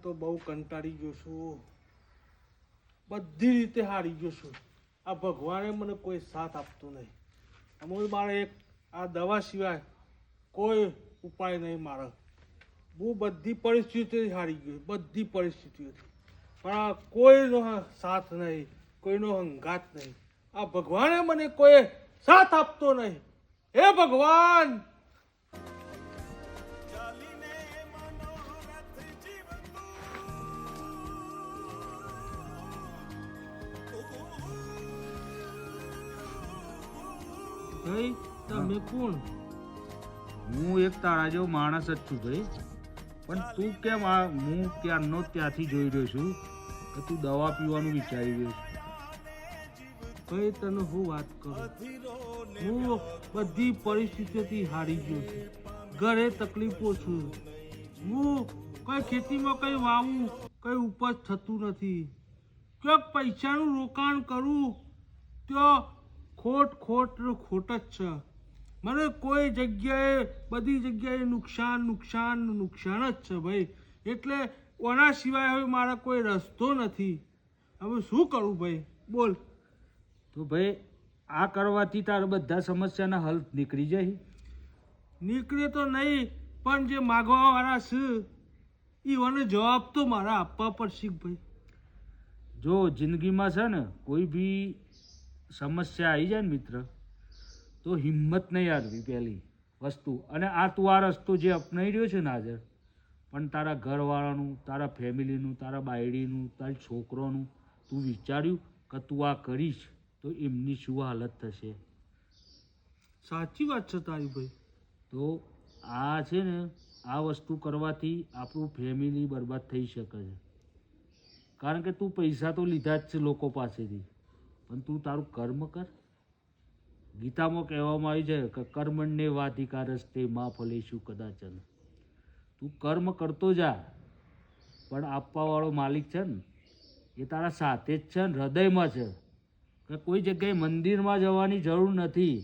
તો બહુ કંટાળી ગયો છું, બધી રીતે હારી ગયો છું. આ ભગવાને મને કોઈ સાથ આપતો નહીં. અમે મારે એક આ દવા સિવાય કોઈ ઉપાય નહીં મારે. હું બધી પરિસ્થિતિથી હારી ગયો, બધી પરિસ્થિતિઓથી, પણ કોઈનો સાથ નહીં, કોઈનો હંગાત નહીં. આ ભગવાને મને કોઈ સાથ આપતો નહીં. હે ભગવાન! ભાઈ તમે કોણ? હું એક તારા જેવો માણસ જ છું ભાઈ, પણ તું કેમ હું ક્યારનો ત્યાંથી જોઈ રહ્યો છું કે તું દવા પીવાનું વિચારી રહ્યો છું. ભાઈ તને હું વાત કરું, હું બધી પરિસ્થિતિથી હારી ગયો છું. ઘરે તકલીફો છું, હું કઈ ખેતીમાં કઈ વાવું કઈ ઉપજ થતું નથી. ક્યાંક પૈસાનું રોકાણ કરું ત્યાં ખોટ જ છે. મને કોઈ જગ્યાએ બધી જગ્યાએ નુકસાન જ છે ભાઈ. એટલે ઓના સિવાય હવે મારા કોઈ રસ્તો નથી. હવે શું કરું ભાઈ, બોલ. તો ભાઈ આ કરવાથી તારા બધા સમસ્યાના હલ નીકળી જાય? નીકળે તો નહીં, પણ જે માગવા વાળા છે એવાનો જવાબ તો મારા આપવા પડશે ભાઈ. જો જિંદગીમાં છે ને કોઈ બી સમસ્યા આવી જાય ને મિત્ર, તો હિંમત નહીં હારવી પહેલી વસ્તુ. અને આ તું આ રસ્તો જે અપનાવી રહ્યો છે ને આજે, પણ તારા ઘરવાળાનું, તારા ફેમિલીનું, તારા બાયડીનું, તારી છોકરોનું તું વિચાર્યું કે તું આ કરીશ તો એમની શું હાલત થશે? સાચી વાત છે તારી ભાઈ. તો આ છે ને આ વસ્તુ કરવાથી આપણું ફેમિલી બરબાદ થઈ શકે છે. કારણ કે તું પૈસા તો લીધા જ છે લોકો પાસેથી, પણ તું તારું કર્મ કર. ગીતામાં કહેવામાં આવી છે કે કર્મણ્ય વાધિકારસ્તે માં ફલેષુ કદાચન. તું કર્મ કરતો જા, પણ આપવાવાળો માલિક છે ને એ તારા સાથે જ છે ને, હૃદયમાં છે. કે કોઈ જગ્યાએ મંદિરમાં જવાની જરૂર નથી,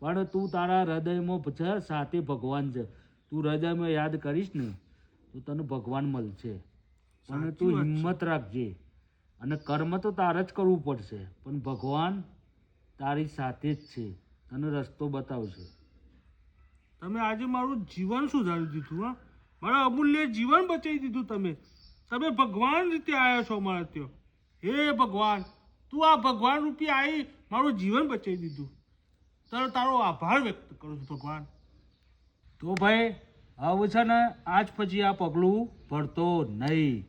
પણ તું તારા હૃદયમાં છે, સાથે ભગવાન છે. તું હૃદયમાં યાદ કરીશ ને તો તને ભગવાન મળશે. પણ તું હિંમત રાખજે, અને કર્મ તો તારે જ કરવું પડશે, પણ ભગવાન તારી સાથે જ છે, તને રસ્તો બતાવશે. તમે આજે મારું જીવન સુધારી દીધું. હા, મારા અમૂલ્ય જીવન બચાવી દીધું. તમે ભગવાન રીતે આવ્યા છો મારા ત્યાં. હે ભગવાન, તું આ ભગવાન રૂપી આવી મારું જીવન બચાવી દીધું. તારો આભાર વ્યક્ત કરું છું ભગવાન. તો ભાઈ હવે છે ને આજ પછી આ પગલું ભરતો નહીં,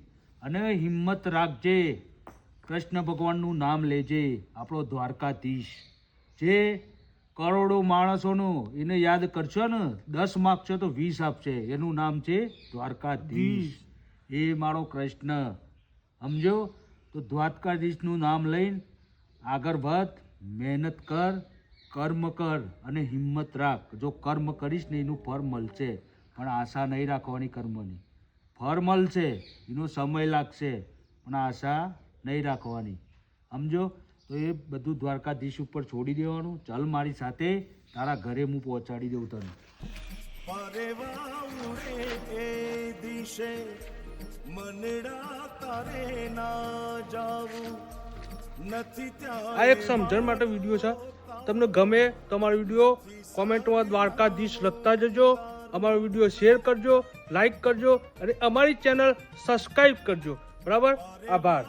અને હિંમત રાખજે. કૃષ્ણ ભગવાનનું નામ લેજે. આપણો દ્વારકાધીશ જે કરોડો માણસોનું એને યાદ કરશો ને, 10 માગશો તો 20 આપશે. એનું નામ છે દ્વારકાધીશ. એ મારો કૃષ્ણ, સમજો? તો દ્વારકાધીશનું નામ લઈને આગળ વધ, મહેનત કર, કર્મ કર અને હિંમત રાખ. જો કર્મ કરીશ ને એનું ફળ મળશે, પણ આશા નહીં રાખવાની કર્મની. ફળ મળશે, એનો સમય લાગશે, પણ આશા નહીં રાખવાની, સમજો? તો એ બધું દ્વારકાધીશ ઉપર છોડી દેવાનું. ચાલ મારી સાથે, તારા ઘરે હું પહોંચાડી દઉં તને. આ એક સમજણ માટે વિડીયો છે. તમને ગમે તો અમારો વિડીયો કોમેન્ટમાં દ્વારકાધીશ લખતા જજો. અમારો વિડીયો શેર કરજો, લાઈક કરજો, અને અમારી ચેનલ સબસ્ક્રાઈબ કરજો. બરાબર? આભાર.